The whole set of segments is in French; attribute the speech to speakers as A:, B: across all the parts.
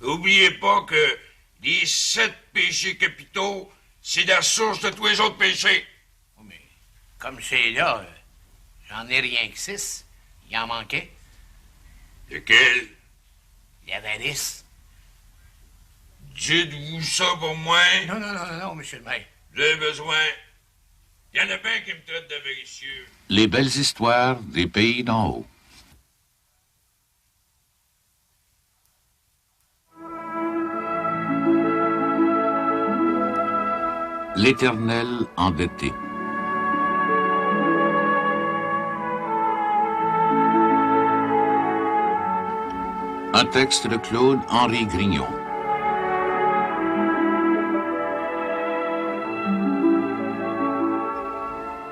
A: N'oubliez pas que les 7 péchés capitaux, c'est la source de tous les autres péchés.
B: Oh, mais comme c'est là, j'en ai rien que 6. Il en manquait.
A: Lequel?
B: L'avarice.
A: Dites-vous ça pour moi?
B: Non, monsieur le maire.
A: Vous avez besoin. Il y en a bien qui me traitent d'avaricieux.
C: Les belles histoires des pays d'en haut. L'Éternel endetté. Un texte de Claude-Henri Grignon.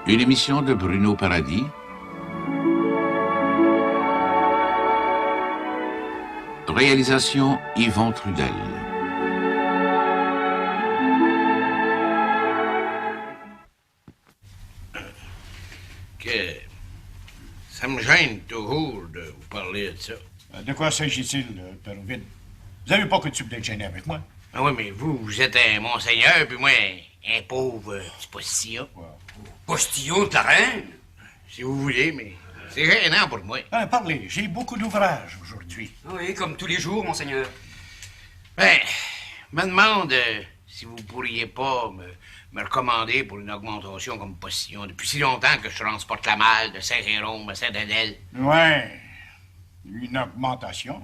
C: Une émission de Bruno Paradis. Réalisation Yvon Trudel.
B: Que ça me gêne toujours de vous parler de ça.
D: De quoi s'agit-il, Père Ovide? Vous n'avez pas coutume d'être gêné avec moi?
B: Ah oui, mais vous êtes un monseigneur, puis moi, un pauvre petit postillon.
D: Wow.
E: Postillon de la reine?
B: Si vous voulez, mais c'est gênant pour moi.
D: Parlez, j'ai beaucoup d'ouvrages aujourd'hui.
E: Oui, comme tous les jours, monseigneur.
B: Ben, je me demande si vous pourriez pas me recommander pour une augmentation comme postillon. Depuis si longtemps que je transporte la malle de Saint-Jérôme à Saint-Adèle.
D: Ouais, une augmentation.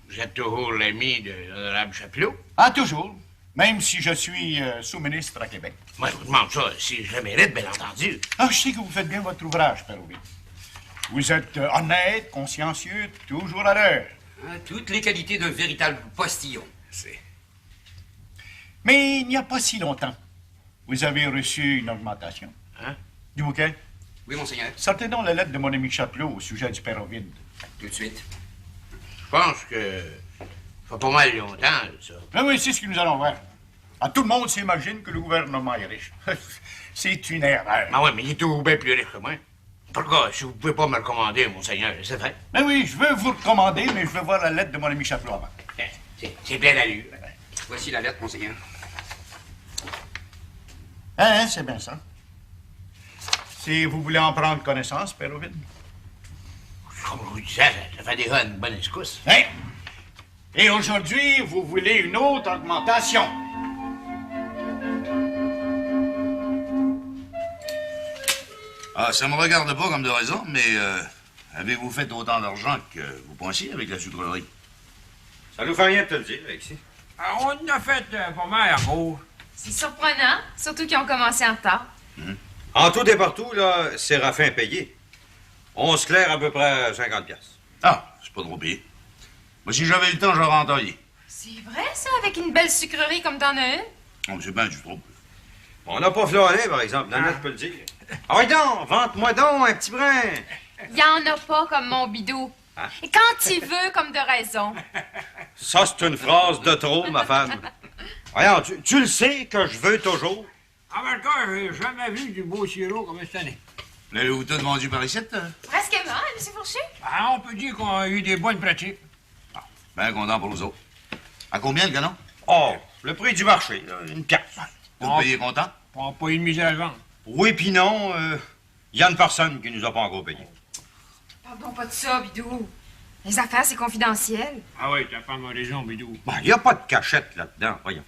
B: Vous êtes toujours l'ami de l'honorable Chapelot?
D: Ah, toujours. Même si je suis sous-ministre à Québec.
B: Moi, je vous demande ça si je le mérite, bien entendu.
D: Ah, je sais que vous faites bien votre ouvrage, Père Ovide. Vous êtes honnête, consciencieux, toujours à l'heure.
E: Hein, toutes les qualités d'un véritable postillon.
D: Mais il n'y a pas si longtemps, vous avez reçu une augmentation.
B: Hein?
D: Du bouquet?
E: Oui, monseigneur.
D: Sortez donc la lettre de mon ami Chapelot au sujet du Père Ovide.
E: Tout de suite.
B: Je pense que ça fait pas mal longtemps, ça.
D: Ah oui, c'est ce que nous allons voir. Ah, tout le monde s'imagine que le gouvernement est riche. C'est une erreur.
B: Ah oui, mais il est tout bien plus riche que moi. Pourquoi, si vous pouvez pas me le commander, monseigneur, c'est vrai.
D: Ben oui, je veux vous le commander, mais je veux voir la lettre de mon ami Chapelot avant.
B: C'est bien d'allure.
E: Voici la lettre, monseigneur.
D: Hein, c'est bien ça. Si vous voulez en prendre connaissance, Père Ovide.
B: Comme je vous disais, ça fait déjà une bonne escousse.
D: Hein? Et aujourd'hui, vous voulez une autre augmentation.
F: Ah, ça me regarde pas comme de raison, mais avez-vous fait autant d'argent que vous pensiez avec la sucrerie?
G: Ça nous fait rien de te le dire, Alexis.
A: On en a fait pas mal, gros.
H: C'est surprenant, surtout qu'ils ont commencé en retard.
G: En tout et partout, là, Séraphin payé. 11 clercs à peu près 50 piastres.
F: Ah, c'est pas trop payé. Moi, si j'avais eu le temps, j'aurais entaillé.
H: C'est vrai, ça, avec une belle sucrerie comme t'en as une?
F: Oh, c'est bien du trop.
G: On n'a pas floré, par exemple. Nanette peut le dire. Ah oui donc, vente-moi donc un petit brin.
H: Il y en a pas comme mon bidou. Et quand il veut, comme de raison.
G: Ça, c'est une phrase de trop, ma femme. Voyons, tu le sais que je veux toujours.
A: En même temps, j'ai jamais vu du beau sirop comme cette année.
F: L'avez-vous tout vendu par ici?
H: Presque hein, M. Fourchu?
A: Ah, on peut dire qu'on a eu des bonnes pratiques.
F: Ben content pour nous autres. À combien le canon?
G: Oh, le prix du marché, là, une piastre.
F: Vous payez content?
A: On n'a pas eu de misère à le vendre.
G: Oui, puis non, il y a une personne qui nous a pas encore payé.
H: Parle donc pas de ça, bidou. Les affaires, c'est confidentiel.
A: Ah oui, t'as pas de raison, bidou.
G: Ben, il n'y a pas de cachette là-dedans, voyons.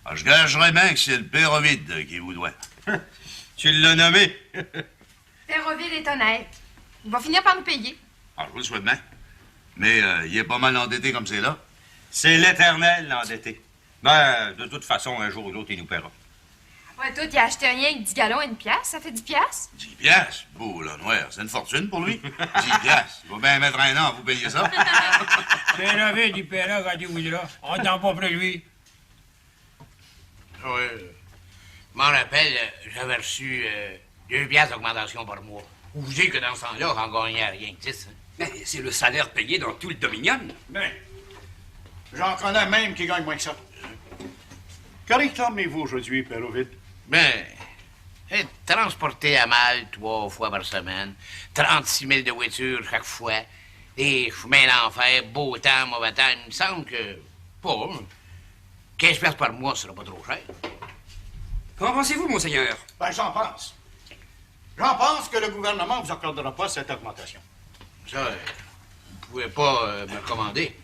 F: Ah, je gagerais bien que c'est le Père Ovide qui vous doit.
G: Tu l'as nommé.
H: Péroville est honnête. Il va finir par nous payer.
F: Ah, je vous le souhaite bien. Mais il est pas mal endetté comme c'est là.
G: C'est l'Éternel, l'endetté. Ben, de toute façon, un jour ou l'autre, il nous paiera.
H: Après tout, il a acheté rien avec 10 gallons et une pièce. Ça fait 10 piastres.
F: 10 piastres? Beau, là, noir. C'est une fortune pour lui. 10 piastres. Il va bien mettre un an à vous payer ça.
A: Péroville du Père quand il voudra. On t'en pas près de lui.
B: Oui, je m'en rappelle, j'avais reçu 2 piastres d'augmentation par mois. Vous dites que dans ce temps-là, j'en gagnais rien que 10. Hein?
E: Mais c'est le salaire payé dans tout le Dominion.
D: Ben, j'en connais même qui gagnent moins que ça. Que réclamez-vous aujourd'hui, Père Ovide?
B: Ben, transporter à mal 3 fois par semaine, 36 000 de voiture chaque fois, des chemins d'enfer, beau temps, mauvais temps, il me semble que pas. 15 piastres par mois, ce sera pas trop cher.
E: Qu'en pensez-vous, monseigneur?
D: Ben, j'en pense. J'en pense que le gouvernement ne vous accordera pas cette augmentation.
B: Ça, vous pouvez pas me recommander.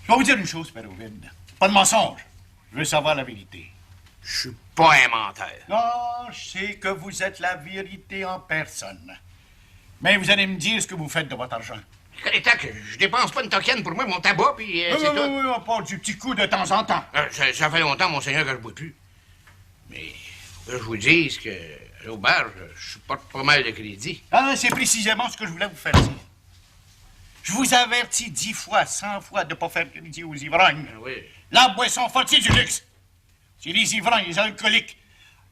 D: Je vais vous dire une chose, Père Ovide. Pas de mensonge. Je veux savoir la vérité.
B: Je suis pas un menteur.
D: Non, je sais que vous êtes la vérité en personne. Mais vous allez me dire ce que vous faites de votre argent.
B: Il temps que je dépense pas une tokenne pour moi, mon tabac, puis c'est tout.
D: Oui, on part du petit coup de temps en temps.
B: Ça fait longtemps, monseigneur, que je bois plus. Mais faut que je vous dise que à l'auberge, je porte pas mal de crédit.
D: Ah, c'est précisément ce que je voulais vous faire dire. Je vous avertis 10 fois, 100 fois de ne pas faire crédit aux ivrognes.
B: Ah oui.
D: La boisson forte, c'est du luxe. Si les ivrognes, les alcooliques,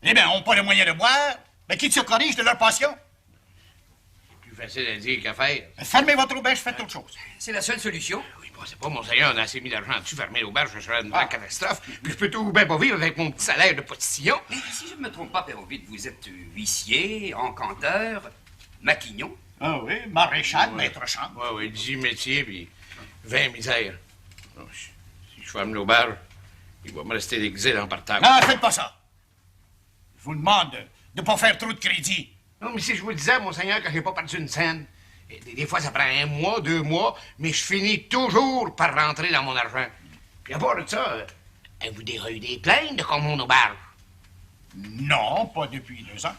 D: eh bien, n'ont pas le moyen de boire, mais qu'ils se corrigent de leur passion.
B: Plus facile à dire qu'à faire.
D: Fermez votre auberge, faites autre chose.
E: C'est la seule solution.
B: Oui, bon, c'est pas, monseigneur, on a assez mis d'argent dessus, fermer l'auberge, ce serait une vraie catastrophe. Puis je peux tout bien pas vivre avec mon petit salaire de postillon.
E: Mais si je ne me trompe pas, Père Ovide, vous êtes huissier, encanteur, maquignon.
D: Ah oui, maréchal, maître champ.
B: Oui, 10 métiers, puis 20 misères. Non, si je ferme l'auberge, il va me rester l'exil en partage.
D: Non, faites pas ça. Je vous demande de ne pas faire trop de crédit.
B: Non, mais si je vous le disais, monseigneur, quand j'ai pas perdu une scène, des fois, ça prend 1 mois, 2 mois, mais je finis toujours par rentrer dans mon argent. Puis à part de ça, avez-vous déjà eu des plaintes de comme mon auberge?
D: Non, pas depuis 2 ans.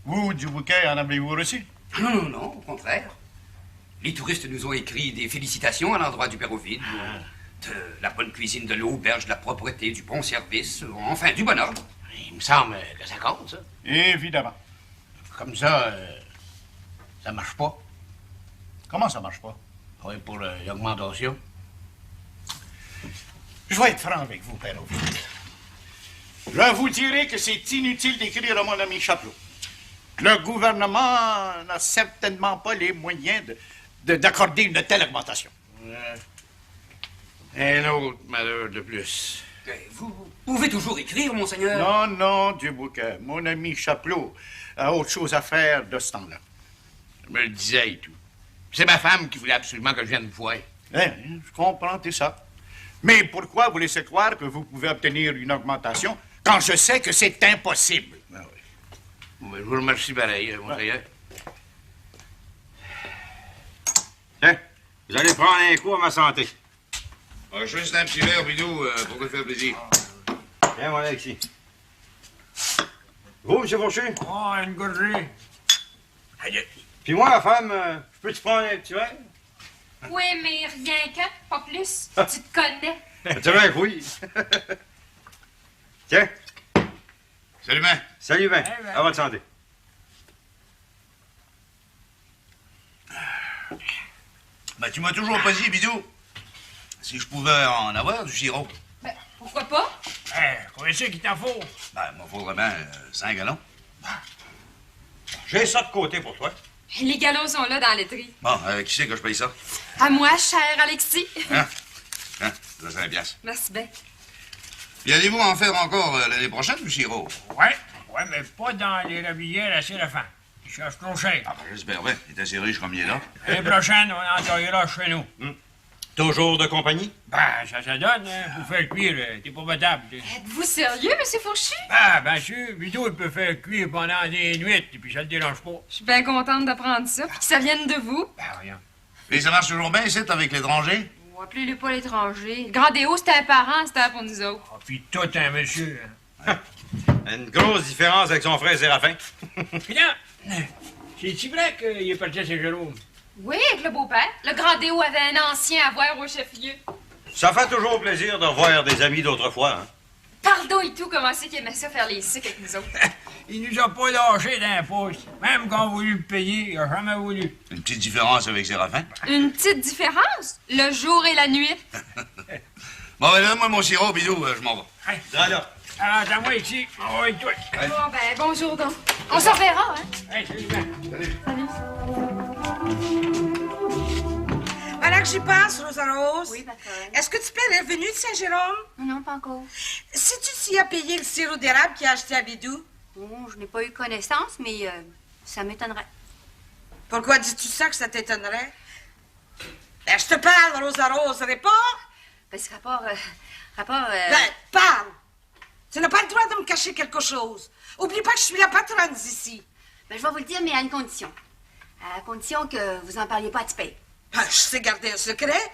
D: Vous, du bouquet, en avez-vous reçu?
E: Non, au contraire. Les touristes nous ont écrit des félicitations à l'endroit du Père Ovide. De la bonne cuisine de l'auberge, de la propreté, du bon service, enfin, du bon ordre.
B: Il me semble que ça compte, ça.
D: Évidemment.
B: Comme ça, ça marche pas.
D: Comment ça marche pas?
B: Oui, pour l'augmentation.
D: Je vais être franc avec vous, Père Ovide. Je vous dirai que c'est inutile d'écrire à mon ami Chapelot. Le gouvernement n'a certainement pas les moyens d'accorder une telle augmentation.
B: Un autre malheur de plus.
E: Vous pouvez toujours écrire, monseigneur.
D: Non, Dubouquet. Mon ami Chapelot a autre chose à faire de ce temps-là.
B: Je me le disais et tout. C'est ma femme qui voulait absolument que je vienne vous voir.
D: Je comprends, c'est ça. Mais pourquoi vous laissez croire que vous pouvez obtenir une augmentation quand je sais que c'est impossible?
B: Ah oui. Bon, ben, je vous remercie pareil, monseigneur.
G: Tiens, vous allez prendre un coup à ma santé.
A: Juste un petit verre, Bidou, pour te faire plaisir.
G: Viens, mon Alexis. Vous, M. Fauché?
I: Oh, une gorgée.
G: Puis moi, la femme, je peux te prendre un petit verre?
H: Oui, mais rien qu'un, pas plus. Tu te connais.
G: Tu vois que oui. Tiens.
A: Salut, Ben.
G: Salut, Ben. À votre santé.
F: Ben, tu m'as toujours pas dit, Bidou, si je pouvais en avoir du sirop.
H: Ben, pourquoi pas?
I: Combien c'est qu'il t'en faut?
F: Ben, il m'en faudrait bien 5 gallons.
G: J'ai ça de côté pour toi.
H: Les galops sont là dans la laiterie.
F: Bon, qui c'est que je paye ça?
H: À moi, cher Alexis.
F: Hein? Ça, 5 piastres.
H: Merci bien.
F: Puis allez-vous en faire encore l'année prochaine, du sirop?
I: Ouais, mais pas dans les ravillières à Séraphin. Ils cherchent trop cher.
F: Ah, ben, j'espère bien. Il est assez riche comme il est là.
I: L'année prochaine, on en taillera chez nous.
G: Toujours de compagnie?
I: Ben, ça donne, hein. Pour faire cuire, t'es pas battable.
H: Êtes-vous sérieux, monsieur Fourchu?
I: Ah, bien sûr, Vito, il peut faire cuire pendant des nuits, et puis ça le dérange pas.
H: Je suis bien contente d'apprendre ça, puis que ça vienne de vous.
I: Ben, rien.
F: Et ça marche toujours bien, ici, avec l'étranger?
H: Appelez-le pas l'étranger. Le Grandéo, c'était un parent, c'était pour nous autres.
I: Ah, puis tout un monsieur. Hein.
G: Une grosse différence avec son frère Séraphin.
I: Tiens, c'est-tu vrai qu'il est parti à Saint-Jérôme?
H: Oui, avec le beau-père. Le Grandéo avait un ancien à voir au chef-lieu.
G: Ça fait toujours plaisir de revoir des amis d'autrefois, hein?
H: Pardon et tout, comment c'est qu'il aimait ça faire les cycles avec nous autres?
I: Il nous a pas lâché d'un pouce. Même quand on voulu le payer, il a jamais voulu.
F: Une petite différence avec Séraphin?
H: Une petite différence? Le jour et la nuit.
F: Bon, ben, donne-moi mon sirop, Bidou, je m'en vais.
I: Hey,
G: Alors,
I: attends-moi ici. Oh, et toi.
H: Bon, ben, bonjour donc. On se reverra, hein?
I: Hey, salut, Ben.
J: Voilà que j'y pense, Rosa Rose.
H: Oui, patronne.
J: Est-ce que tu paierais le revenu de Saint-Jérôme?
H: Non, pas encore.
J: Sais-tu s'il a payé le sirop d'érable qu'il a acheté à Bidou?
H: Bon, je n'ai pas eu connaissance, mais ça m'étonnerait.
J: Pourquoi dis-tu ça que ça t'étonnerait? Ben, je te parle, Rosa Rose, réponds!
K: Ben, ce rapport...
J: Ben, parle! Tu n'as pas le droit de me cacher quelque chose. Oublie pas que je suis la patronne ici.
K: Ben, je vais vous le dire, mais à une condition. À condition que vous en parliez pas à Tipper.
J: Ben, je sais garder un secret.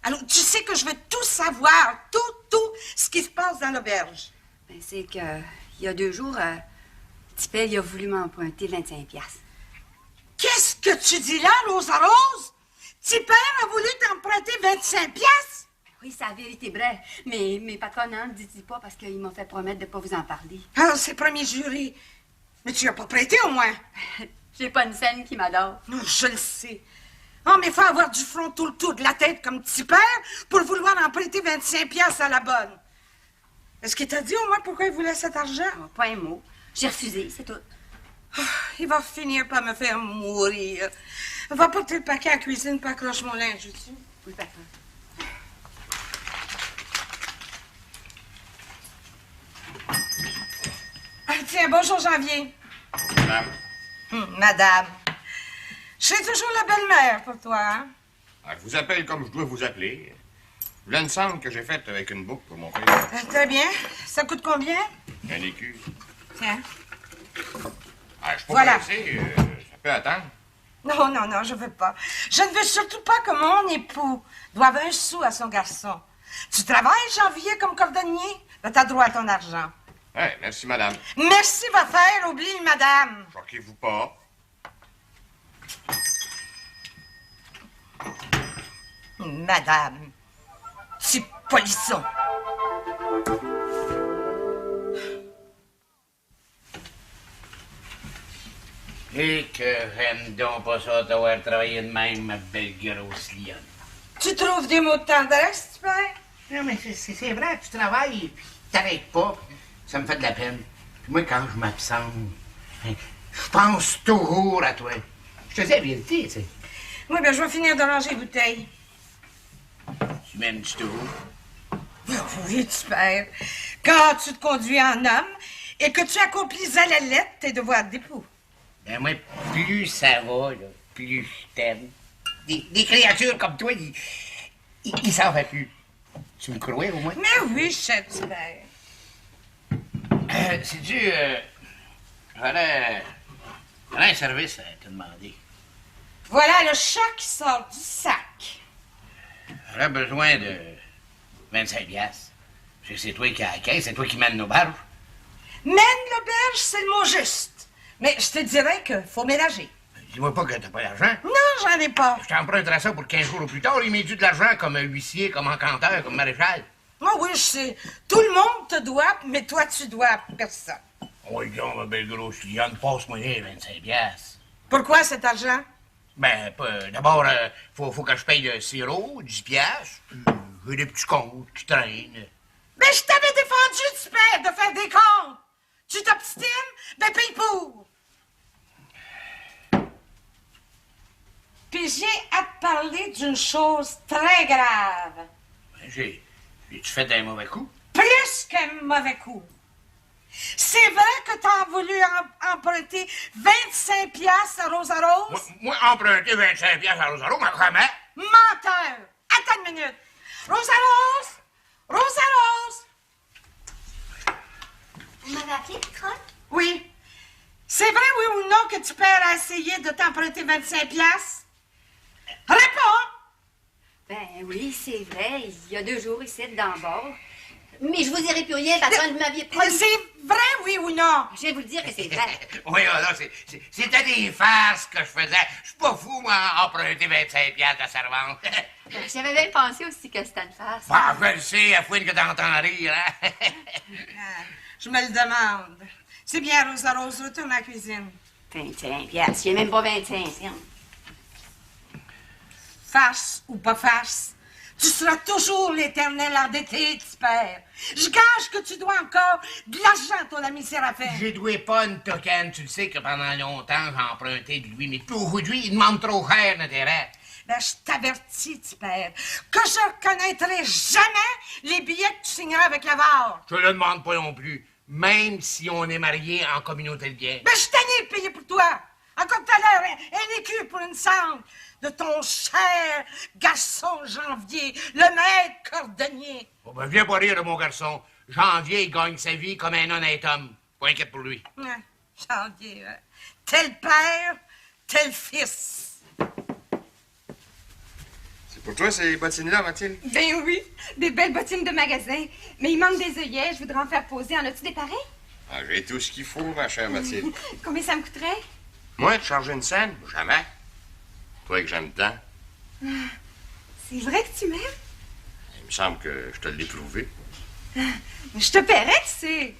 J: Alors, tu sais que je veux tout savoir, tout ce qui se passe dans l'auberge.
K: Ben, c'est que, il y a 2 jours, Tipper, il a voulu m'emprunter 25$.
J: Qu'est-ce que tu dis là, Rosa Rose? Tipper a voulu t'emprunter 25$?
K: Oui, c'est la vérité vraie. Mais mes patrons, ne dites pas parce qu'ils m'ont fait promettre de ne pas vous en parler.
J: Ah, c'est premier jury. Mais tu n'as pas prêté, au moins.
K: J'ai pas une scène qui m'adore.
J: Non, je le sais. Oh, mais il faut avoir du front tout le tour de la tête comme Tipper pour vouloir emprunter 25$ à la bonne. Est-ce qu'il t'a dit au moins pourquoi il voulait cet argent?
K: Oh, pas un mot. J'ai refusé, c'est tout.
J: Oh, il va finir par me faire mourir. Va porter le paquet à la cuisine pour accrocher mon linge, veux-tu?
K: Oui, patron.
J: Ah, tiens, bonjour, Janvier.
F: Madame.
J: Madame. Je suis toujours la belle-mère pour toi, hein?
B: Ah, je vous appelle comme je dois vous appeler. Voilà une cendre que j'ai faite avec une boucle pour mon père.
J: Très bien. Ça coûte combien?
B: Un écu.
J: Tiens.
B: Ah, je suis pas
J: Voilà.
B: pressé, ça peut attendre.
J: Non, je veux pas. Je ne veux surtout pas que mon époux doive un sou à son garçon. Tu travailles, Janvier, comme cordonnier? Ben, t'as droit à ton argent.
B: Ouais, merci, madame.
J: Merci, va faire, oublie, madame.
B: Choquez-vous pas.
J: Madame. Petit polisson.
B: Et que j'aime donc pas ça d'avoir travaillé de même, ma belle grosse lionne.
J: Tu trouves des mots de tendresse, tu père?
B: Non, mais c'est vrai, tu travailles et puis t'arrêtes pas. Ça me fait de la peine. Puis moi, quand je m'absente, je pense toujours à toi. Je te dis la vérité, tu sais.
J: Oui, ben, je vais finir de ranger les bouteilles.
B: Tu m'aimes du tout.
J: Oui, tu père. Quand tu te conduis en homme et que tu accomplis à la lettre tes devoirs d'époux.
B: Ben moi, plus ça va, là, plus je t'aime. Des créatures comme toi, ils s'en va plus. Tu me crois, au moins?
J: Mais oui, cher petit père.
B: Sais-tu, j'aurais un service à te demander.
J: Voilà le chat qui sort du sac.
B: J'aurais besoin de 25$. Je sais que c'est toi qui as la caisse, c'est toi qui mènes nos barges.
J: Mène l'auberge, c'est le mot juste. Mais je te dirais qu'il faut ménager.
B: Dis-moi pas que t'as pas d'argent.
J: Non, j'en ai pas.
B: Je t'emprunterai ça pour 15 jours au plus tard. Il m'est dû de l'argent comme huissier, comme encanteur, comme maréchal.
J: Oh oui, je sais. Tout le monde te doit, mais toi, tu dois à personne.
B: Oui, donc, ma belle grosse lionne, passe-moi les 25$.
J: Pourquoi cet argent?
B: Ben, d'abord, faut que je paye le sirop, 10$. J'ai des petits comptes qui traînent.
J: Mais je t'avais défendu, tu père, de faire des comptes. Tu t'obstines? Ben, paye pour. Puis j'ai à te parler d'une chose très grave.
B: Ben, j'ai-tu fait un mauvais coup?
J: Plus qu'un mauvais coup. C'est vrai que t'as voulu emprunter 25$ à Rosa Rose?
B: Moi, emprunter 25$ à Rosa Rose, mais comment?
J: Menteur! Attends une minute. Rosa Rose! Rosa Rose!
K: Vous m'avez appelé, Crotte?
J: Oui. C'est vrai, oui ou non, que tu père a essayé de t'emprunter 25$? Réponds!
K: Ben oui, c'est vrai. Il y a 2 jours, ici, dans le bord. Mais je vous dirai plus rien, patronne, vous m'aviez promis.
J: C'est vrai, oui ou non?
K: Je vais vous le dire que c'est vrai.
B: Oui, non, c'était des farces que je faisais. Je suis pas fou, moi, emprunter 25$ de la servante.
K: J'avais bien pensé aussi que c'était une farce.
B: Ah, je le sais, à fouine que t'entends rire, hein?
J: Je me le demande. C'est bien, Rosa Rose, retourne à la cuisine.
K: 25$. J'ai même pas 25 cents.
J: Farce ou pas farce, tu seras toujours l'éternel endetté, tu père. Je gage que tu dois encore de l'argent à ton ami Séraphin.
B: J'ai doué pas une tocane. Tu le sais que pendant longtemps, j'ai emprunté de lui, mais tout aujourd'hui, il demande trop cher d'intérêt.
J: Ben, je t'avertis, tu père, que je reconnaîtrai jamais les billets que tu signeras avec l'avare.
B: Je te le demande pas non plus, même si on est mariés en communauté de biens.
J: Ben, je t'en ai payé pour toi. Encore tout à l'heure, un écu pour une cendre. de ton cher garçon Janvier, le maître cordonnier.
B: Oh, ben, viens pas rire de mon garçon. Janvier, il gagne sa vie comme un honnête homme. Pas inquiète pour lui.
J: Ouais, Janvier, ouais. Tel père, tel fils.
L: C'est pour toi, ces bottines-là, Mathilde?
H: Ben oui, des belles bottines de magasin. Mais il manque des œillets, je voudrais en faire poser. En as-tu des pareils?
L: Ah, j'ai tout ce qu'il faut, ma chère Mathilde.
H: Combien ça me coûterait?
L: Moi, te charger une scène? Jamais. Toi que j'aime tant.
H: C'est vrai que tu m'aimes?
L: Il me semble que je te l'ai prouvé.
H: Je te paierais, tu sais.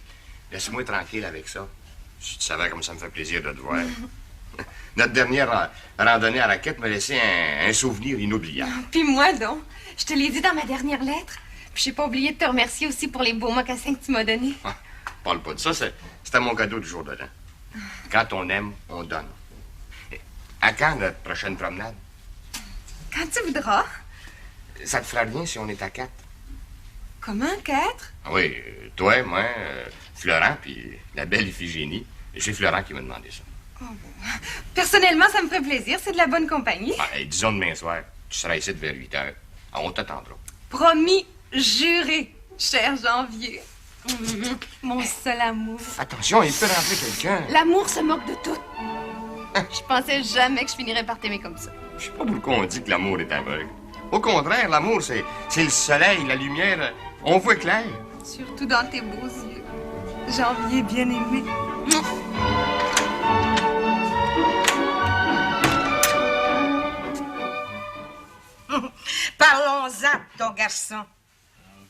L: Laisse-moi tranquille avec ça. Si tu savais comme ça me fait plaisir de te voir. Notre dernière randonnée à raquette m'a laissé un souvenir inoubliable.
H: Puis moi, donc, je te l'ai dit dans ma dernière lettre. Puis j'ai pas oublié de te remercier aussi pour les beaux mocassins que tu m'as donnés.
L: Ah, parle pas de ça, c'était mon cadeau du jour de l'an. Quand on aime, on donne. À quand notre prochaine promenade?
H: Quand tu voudras.
L: Ça te fera rien si on est à 4?
H: Comment, 4?
L: Ah oui, toi, moi, Florent, puis la belle Iphigénie. Et c'est Florent qui m'a demandé ça.
H: Oh, bon. Personnellement, ça me ferait plaisir. C'est de la bonne compagnie.
L: Ah, et disons demain soir, tu seras ici vers 8 heures. Ah, on t'attendra.
H: Promis, juré, cher Janvier. Mon seul amour.
L: Attention, il peut rentrer quelqu'un.
H: L'amour se moque de tout. Je pensais jamais que je finirais par t'aimer comme ça.
L: Je sais pas pourquoi on dit que l'amour est aveugle. Au contraire, l'amour, c'est le soleil, la lumière. On voit clair.
H: Surtout dans tes beaux yeux. Janvier bien-aimé.
J: Parlons-en, ton garçon.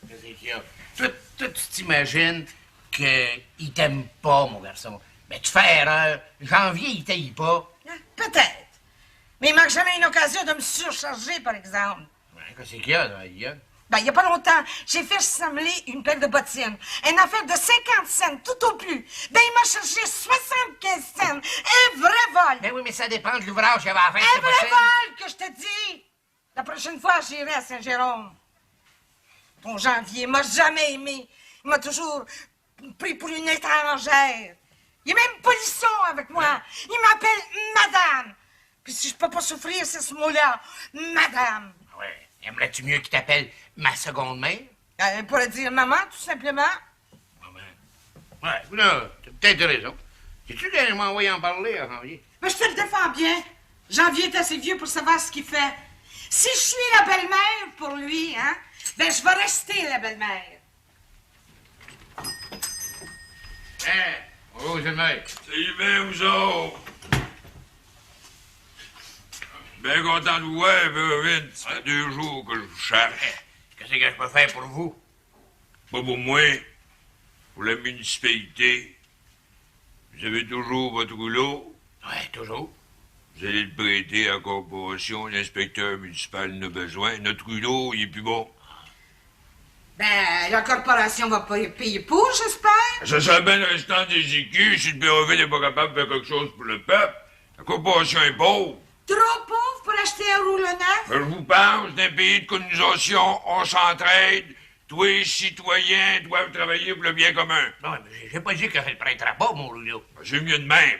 B: Qu'est-ce qu'il y a? Toi, tu t'imagines qu'il t'aime pas, mon garçon. Mais tu fais erreur. Janvier, il t'aille pas.
J: Peut-être. Mais il manque jamais une occasion de me surcharger, par exemple.
B: Qu'est-ce qu'il y a, là, Yann?
J: Ben, il y a pas longtemps, j'ai fait assembler une paire de bottines. Une affaire de 50 cents, tout au plus. Ben, il m'a cherché 75 cents. Un vrai vol.
B: Ben oui, mais ça dépend de l'ouvrage qu'il y avait à faire.
J: Un vrai vol, que je te dis. La prochaine fois, j'irai à Saint-Jérôme. Ton Janvier m'a jamais aimé. Il m'a toujours pris pour une étrangère. Il est même polisson avec moi. Il m'appelle Madame. Puis si je peux pas souffrir, c'est ce mot-là. Madame.
B: Ouais. Aimerais-tu mieux qu'il t'appelle ma seconde mère?
J: Elle pourrait dire maman, tout simplement.
B: Ouais, là, t'as peut-être raison. Sais-tu qu'elle m'a envoyé en parler à Janvier?
J: Mais je te le défends bien. Janvier est assez vieux pour savoir ce qu'il fait. Si je suis la belle-mère pour lui, hein, ben je vais rester la belle-mère.
B: Hein? Oh, c'est le mec.
A: Salut bien, vous autres. Bien content de vous voir, Vérovine. Ça fait 2 jours que je vous cherche.
B: Qu'est-ce que je peux faire pour vous?
A: Pas pour moi, pour la municipalité. Vous avez toujours votre rouleau?
B: Ouais, toujours.
A: Vous allez le prêter à la corporation, l'inspecteur municipal en a besoin. Notre rouleau, il est plus bon.
J: Ben, la corporation va pas payer pour, j'espère.
A: Ça serait bien le restant des écus si le Pérovine n'est pas capable de faire quelque chose pour le peuple. La corporation est pauvre.
J: Trop pauvre pour acheter un rouleau neuf?
A: Je vous parle d'un pays de colonisation, on s'entraide. Tous les citoyens doivent travailler pour le bien commun.
B: Non, mais j'ai pas dit que je le prêterais pas, mon rouleau.
A: C'est mieux de même.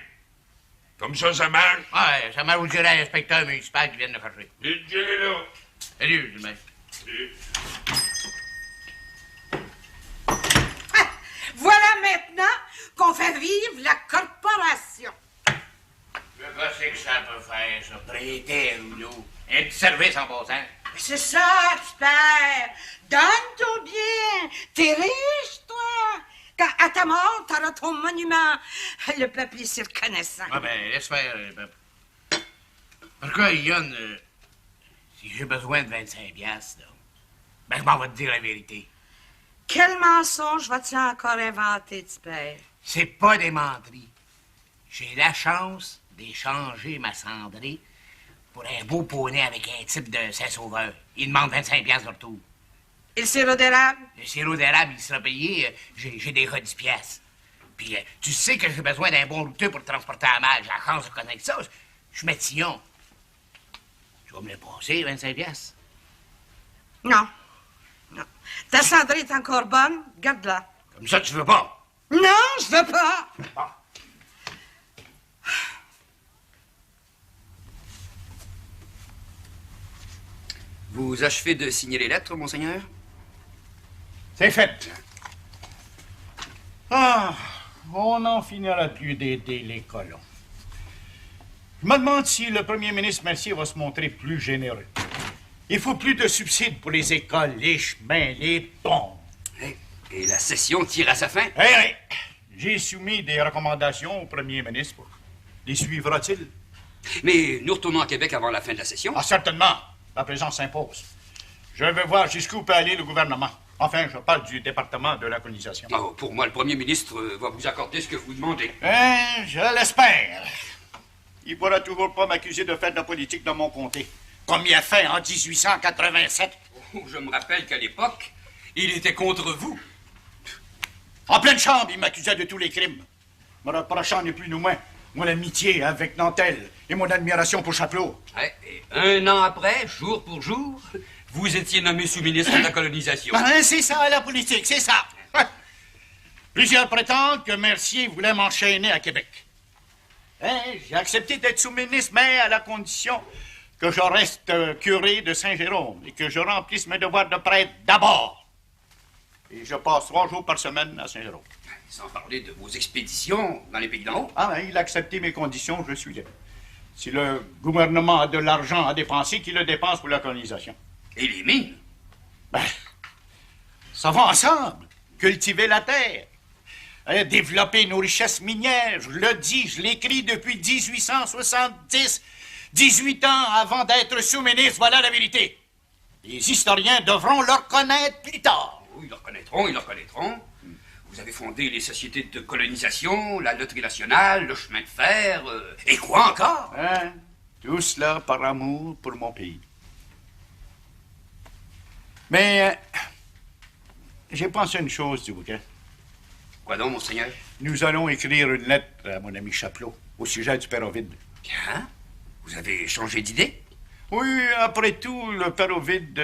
A: Comme ça marche.
B: Ouais, ça marche, vous direz à l'inspecteur municipal qui vient de le chercher.
A: Dites-le là.
B: Salut, le mec.
A: Salut.
J: Voilà maintenant qu'on fait vivre la corporation.
B: Qu'est-ce que ça peut faire, ça? Prêter un rouleau. Un petit service en passant.
J: C'est ça, père. Donne ton bien. T'es riche, toi. Quand à ta mort, t'auras ton monument. Le peuple est reconnaissant.
B: Ah ben, laisse faire, peuple. Pourquoi, Yann, si j'ai besoin de 25 piastres, là, ben je m'en vais te dire la vérité.
J: Quel mensonge vas-tu encore inventer, petit père?
B: C'est pas des menteries. J'ai la chance d'échanger ma cendrée pour un beau poney avec un type de Saint-Sauveur. Il demande 25 piastres de retour.
J: Et le sirop d'érable?
B: Le sirop d'érable, il sera payé. J'ai déjà 10 piastres. Puis, tu sais que j'ai besoin d'un bon routeux pour le transporter à mal. J'ai la chance de connaître ça. Je suis métillon. Tu vas me le passer, 25 piastres?
J: Non. Non. Ta cendrée est encore bonne? Garde-la.
B: Comme ça, tu veux pas?
J: Non, je veux pas.
B: Bon.
E: Vous achevez de signer les lettres, monseigneur?
D: C'est fait. Ah, on n'en finira plus d'aider les colons. Je me demande si le premier ministre Mercier va se montrer plus généreux. Il faut plus de subsides pour les écoles, les chemins, les ponts.
E: Et la session tire à sa fin?
D: Oui. J'ai soumis des recommandations au premier ministre. Les suivra-t-il?
E: Mais nous retournons à Québec avant la fin de la session?
D: Ah, certainement. La présence s'impose. Je veux voir jusqu'où peut aller le gouvernement. Enfin, je parle du département de la colonisation.
E: Oh, pour moi, le premier ministre va vous accorder ce que vous demandez.
D: Je l'espère. Il ne pourra toujours pas m'accuser de faire de la politique dans mon comté, comme il a fait en 1887.
E: Oh, je me rappelle qu'à l'époque, il était contre vous.
D: En pleine chambre, il m'accusait de tous les crimes. Me reprochant ni plus ni moins mon amitié avec Nantel et mon admiration pour Chapelot.
E: Ouais, et un an après, jour pour jour, vous étiez nommé sous-ministre de la colonisation.
D: Ben, c'est ça, la politique, c'est ça. Plusieurs prétendent que Mercier voulait m'enchaîner à Québec. J'ai accepté d'être sous-ministre, mais à la condition que je reste curé de Saint-Jérôme et que je remplisse mes devoirs de prêtre d'abord. Et je passe 3 jours par semaine à Saint-Jérôme.
E: Sans parler de vos expéditions dans les pays d'en haut.
D: Ah, il a accepté mes conditions, je suis là. Si le gouvernement a de l'argent à dépenser, qu'il le dépense pour la colonisation.
E: Et les mines?
D: Ben, ça va ensemble. Cultiver la terre. Développer nos richesses minières. Je le dis, je l'écris depuis 1870. 18 ans avant d'être sous-ministre, voilà la vérité. Les historiens devront le reconnaître plus tard.
E: Oui, ils le reconnaîtront, ils le reconnaîtront. Vous avez fondé les sociétés de colonisation, la loterie nationale, le chemin de fer, et quoi encore?
D: Tout cela par amour pour mon pays. Mais j'ai pensé à une chose, du bouquin.
E: Quoi donc, monseigneur?
D: Nous allons écrire une lettre à mon ami Chapelot au sujet du père Ovide.
E: Bien. Vous avez changé d'idée?
D: Oui, après tout, le père Ovide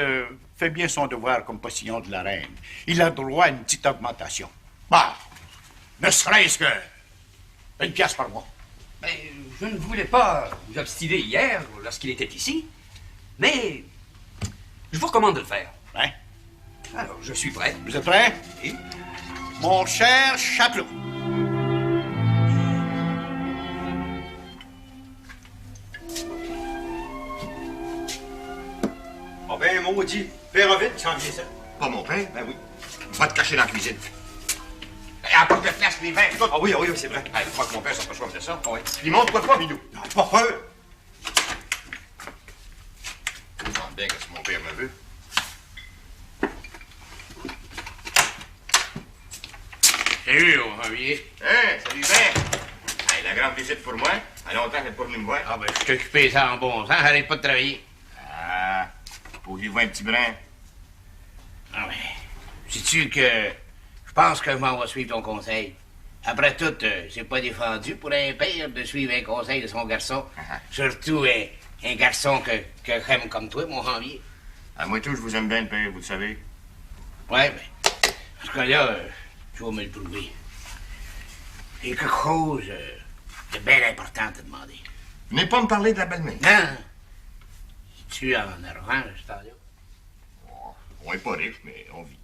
D: fait bien son devoir comme postillon de la reine. Il a droit à une petite augmentation. Bah, ne serait-ce que 1 pièce par mois.
E: Mais je ne voulais pas vous obstiner hier lorsqu'il était ici, mais je vous recommande de le faire.
D: Hein?
E: Alors, je suis prêt.
D: Vous êtes prêt?
E: Oui.
D: Mon cher Chapelot.
G: Oh ben, maudit. Père Ovide, tu s'en viens ça?
L: Pas mon père?
G: Ben oui.
L: Va te cacher dans la cuisine.
B: Apporte de place les verres.
G: Ah oui, c'est vrai.
L: Je crois que mon père s'en pas de ça.
G: Oui.
L: Puis montre-toi pas, Bidou.
G: Non, pas peur.
L: Je me demande bien que mon père me veut.
B: Salut, mon Javier.
L: Salut, Ben. Hey, la grande visite pour moi. À longtemps qu'elle n'est pas venue me voir.
B: Ah, ben, je t'ai occupé ça en bon sens, j'arrête pas de travailler.
L: Ah, posez-vous un petit brin.
B: Ah, mais, sais-tu que je pense que je m'en vais suivre ton conseil. Après tout, c'est pas défendu pour un père de suivre un conseil de son garçon. Surtout un garçon que j'aime comme toi, mon Javier.
L: À moi tout, je vous aime bien, le père, vous le savez.
B: Ouais, mais, en ce cas-là, je vais me le prouver. J'ai quelque chose de bien important à te demander.
L: Venez pas me parler de la belle-mère.
B: Non. Es-tu en argent, ce temps-là?
L: Oh, on est pas riche, mais on vit.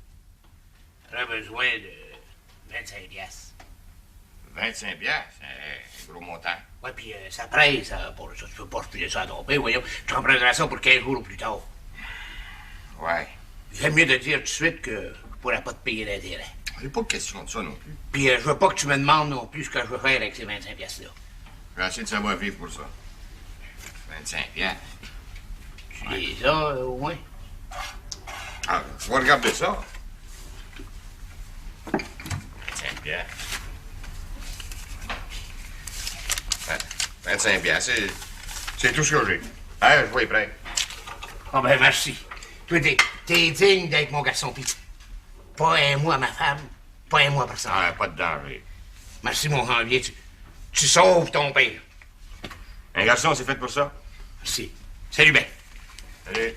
B: J'aurais besoin de 25 piastres.
L: 25 piastres, c'est un gros montant.
B: Ouais, puis ça presse, ça, pour ça. Tu peux pas refiler ça à ton père, voyons. Je t'en prendrai ça pour 15 jours ou plus tard.
L: Ouais.
B: J'aime mieux te dire tout de suite que je pourrais pas te payer l'intérêt.
L: J'ai pas de question de ça non plus.
B: Puis je veux pas que tu me demandes non plus ce que je veux faire avec ces 25 piastres-là.
L: J'ai assez de savoir-vivre pour ça. 25 piastres.
B: Tu les as, au moins?
L: Ah, je vais regarder ça. 25 piastres. 25 piastres, c'est tout ce que j'ai. Hein, je vais être prêt.
B: Ah ben merci. Toi, t'es digne d'être mon garçon, pis pas un mot à ma femme, pas un mot à personne.
L: Ah, pas de danger.
B: Merci, mon Janvier, tu sauves ton père.
L: Un garçon, c'est fait pour ça?
B: Merci. Salut, Ben.
L: Salut.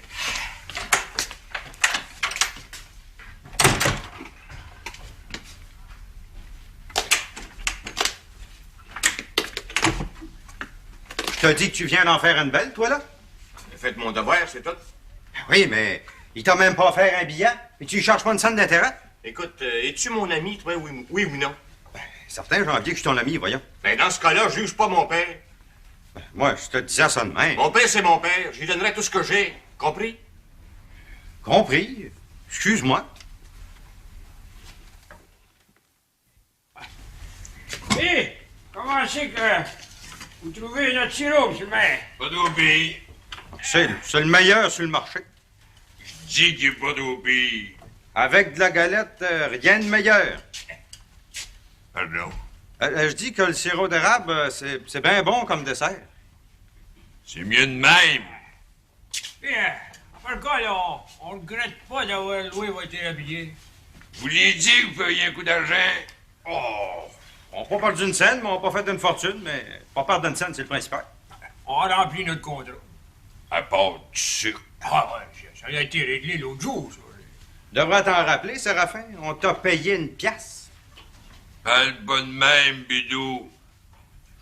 G: Je te dis que tu viens d'en faire une belle, toi, là?
L: J'ai fait mon devoir, c'est tout.
G: Oui, mais il t'a même pas offert un billet, et tu lui charges pas une scène d'intérêt?
L: Écoute, es-tu mon ami, toi, oui ou non?
G: Certain, Janvier, que je suis ton ami, voyons.
L: Ben, dans ce cas-là, juge pas mon père.
G: Moi, je te disais ça de même.
L: Mon père, c'est mon père. Je lui donnerai tout ce que j'ai. Compris?
G: Compris. Excuse-moi.
I: Hé, comment c'est que vous trouvez notre sirop, monsieur le maire?
A: Pas d'oubli.
G: C'est le meilleur sur le marché.
A: Je dis qu'il n'y a pas d'oubli.
G: Avec de la galette, rien de meilleur.
A: Pardon.
G: Je dis que le sirop d'érable, c'est bien bon comme dessert.
A: C'est mieux de même.
I: Bien, par cas, là, on regrette pas d'avoir loué votre habillé.
A: Vous l'avez dit que vous feriez un coup d'argent?
G: Oh! On n'a pas perdu une scène, mais on n'a pas fait d'une fortune, mais pas perdre une scène, c'est le principal.
I: On a rempli notre contrat.
A: À part du sucre.
I: Ah ouais, ça a été réglé l'autre jour, ça.
G: Devrais t'en rappeler, Séraphin? On t'a payé une pièce.
A: Parle pas de même, Bidou.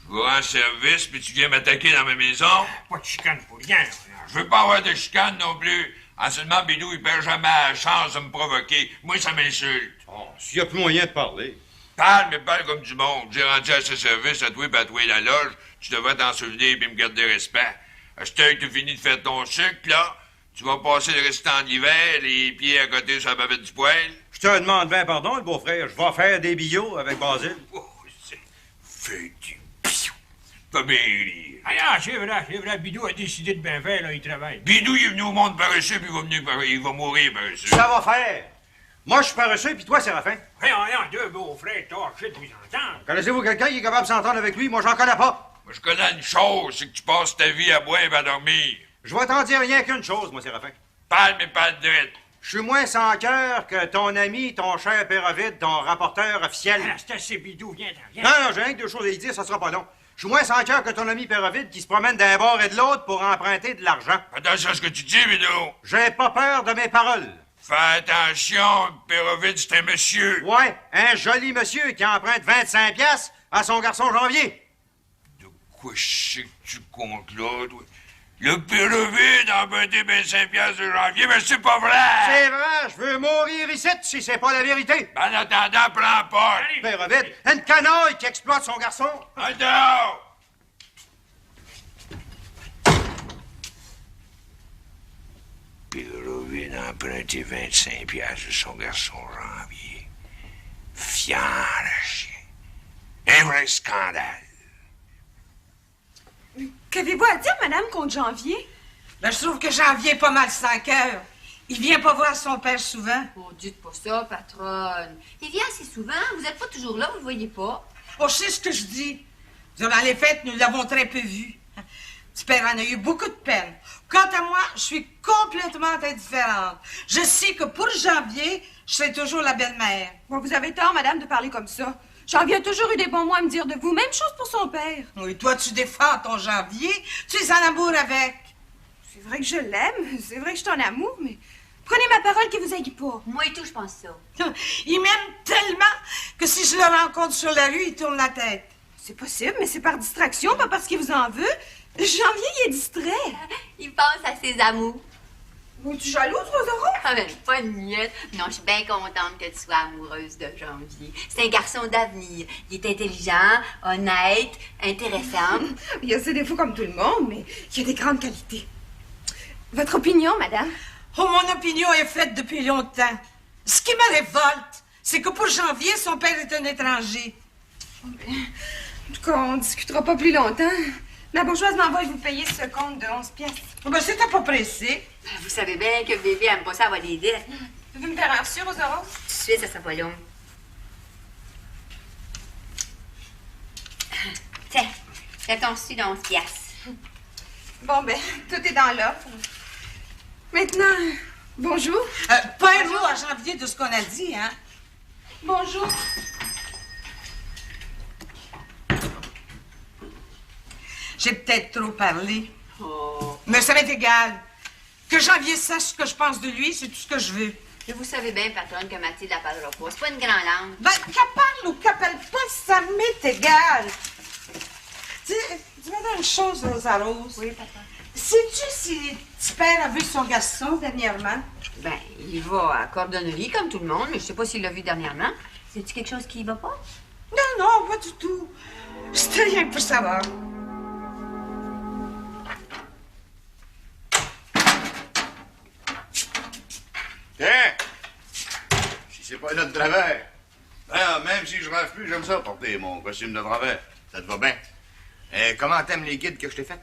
A: Je vous rends service, puis tu viens m'attaquer dans ma maison?
I: Pas de chicane pour rien.
A: Je veux pas avoir de chicane non plus. En seulement, Bidou, il perd jamais la chance de me provoquer. Moi, ça m'insulte.
G: Oh, s'il y a plus moyen de parler.
A: Parle, mais parle comme du monde. J'ai rendu à ce service à toi et à toi la loge. Tu devrais t'en souvenir et me garder respect. À cette heure que tu finis de faire ton sucre, là, tu vas passer le restant de l'hiver, les pieds à côté sur la bavette du poêle.
G: Je te demande bien pardon, le beau-frère. Je vais faire des billots avec Basile.
A: Oh, c'est... Fais du biou. Pas bien rire.
I: Ah, c'est vrai, Bidou a décidé de bien faire, là, il travaille.
A: Bidou, il est venu au monde paresseux, puis il va mourir paresseux.
G: Ça va faire. Moi, je suis paresseux, puis toi, Séraphin.
I: Voyons, deux beaux-frères torchés de vous entendre.
G: Connaissez-vous quelqu'un qui est capable de s'entendre avec lui? Moi, j'en connais pas.
A: Moi, je connais une chose, c'est que tu passes ta vie à boire et à dormir.
G: Je vais t'en dire rien qu'une chose, moi, Séraphin.
A: Parle, mais parle drette.
G: Je suis moins sans cœur que ton ami, ton cher père Ovid, ton rapporteur officiel.
I: Ah, c'est assez, Bidou, viens.
G: Non, j'ai rien que deux choses à lui dire, ça sera pas long. Je suis moins sans cœur que ton ami père Ovid qui se promène d'un bord et de l'autre pour emprunter de l'argent.
A: Attention à ce que tu dis, Bidou.
G: J'ai pas peur de mes paroles.
A: Fais attention, Père Ovid, c'est un monsieur.
G: Ouais, un joli monsieur qui emprunte 25 piastres à son garçon Janvier.
A: De quoi je sais que tu comptes là, toi? Le Père Ovid a emprunté 25 piastres de Janvier, mais c'est pas vrai!
G: C'est vrai, je veux mourir ici si c'est pas la vérité.
A: Ben, en attendant, prends pas.
G: Père Ovid, une canaille qui exploite son garçon.
A: Attends! Père Ovid a emprunté 25 piastres de son garçon Janvier. Fiant le chien. Un vrai scandale.
H: Qu'avez-vous à dire, madame, contre Janvier?
J: Ben, je trouve que Janvier est pas mal sans cœur. Il vient pas voir son père souvent.
K: Oh, dites pas ça, patronne. Il vient assez souvent. Vous êtes pas toujours là, vous le voyez pas.
J: Oh, je sais ce que je dis. Durant les fêtes, nous l'avons très peu vu. Petit père en a eu beaucoup de peine. Quant à moi, je suis complètement indifférente. Je sais que pour Janvier, je serai toujours la belle-mère.
H: Bon, vous avez tort, madame, de parler comme ça. Janvier a toujours eu des bons mots à me dire de vous. Même chose pour son père.
J: Oui, toi, tu défends ton Janvier. Tu es en amour avec.
H: C'est vrai que je l'aime. C'est vrai que je suis en amour, mais prenez ma parole qu'il vous aille pas.
K: Moi et tout, je pense ça.
J: Il m'aime tellement que si je le rencontre sur la rue, il tourne la tête.
H: C'est possible, mais c'est par distraction, pas parce qu'il vous en veut. Janvier, il est distrait.
K: Il pense à ses amours.
H: Es-tu jalouse, Rosero?
K: Ah, ben, pas une miette. Non, je suis bien contente que tu sois amoureuse de Janvier. C'est un garçon d'avenir. Il est intelligent, honnête, intéressant.
H: Il a ses défauts comme tout le monde, mais il a des grandes qualités. Votre opinion, madame?
J: Oh, mon opinion est faite depuis longtemps. Ce qui me révolte, c'est que pour Janvier, son père est un étranger.
H: En tout cas, on discutera pas plus longtemps. La bourgeoise m'envoie vous payer ce compte de 11 piastres.
J: Oh, ben, c'était pas pressé.
K: Vous savez bien que bébé aime pas ça avoir des dettes.
H: Vous pouvez me faire un reçu, Rosero?
K: Tout de suite, ça sera pas long. Tiens, fais ton reçu de 11 piastres.
H: Bon, ben, tout est dans l'offre. Maintenant, bonjour.
J: Pas un mot à Janvier de ce qu'on a dit, hein?
H: Bonjour.
J: J'ai peut-être trop parlé.
K: Oh.
J: Mais ça m'est égal. Que Janvier sache ce que je pense de lui, c'est tout ce que je veux.
K: Mais vous savez bien, patronne, que Mathilde la parlera pas. C'est pas une grande langue.
J: Ben, qu'elle parle ou qu'elle parle pas, ça m'est égal. Dis-moi une chose, Rosa Rose.
K: Oui, patronne.
J: Sais-tu si petit père a vu son garçon dernièrement?
K: Ben, il va à cordonnerie comme tout le monde, mais je sais pas s'il l'a vu dernièrement. C'est-tu quelque chose qui y va pas?
J: Non, non, pas du tout. C'était rien pour savoir.
F: Tiens! Si c'est pas notre travers. Ben, même si je rêve plus, j'aime ça porter mon costume de travers. Ça te va bien?
L: Comment t'aimes les guides que je t'ai faits?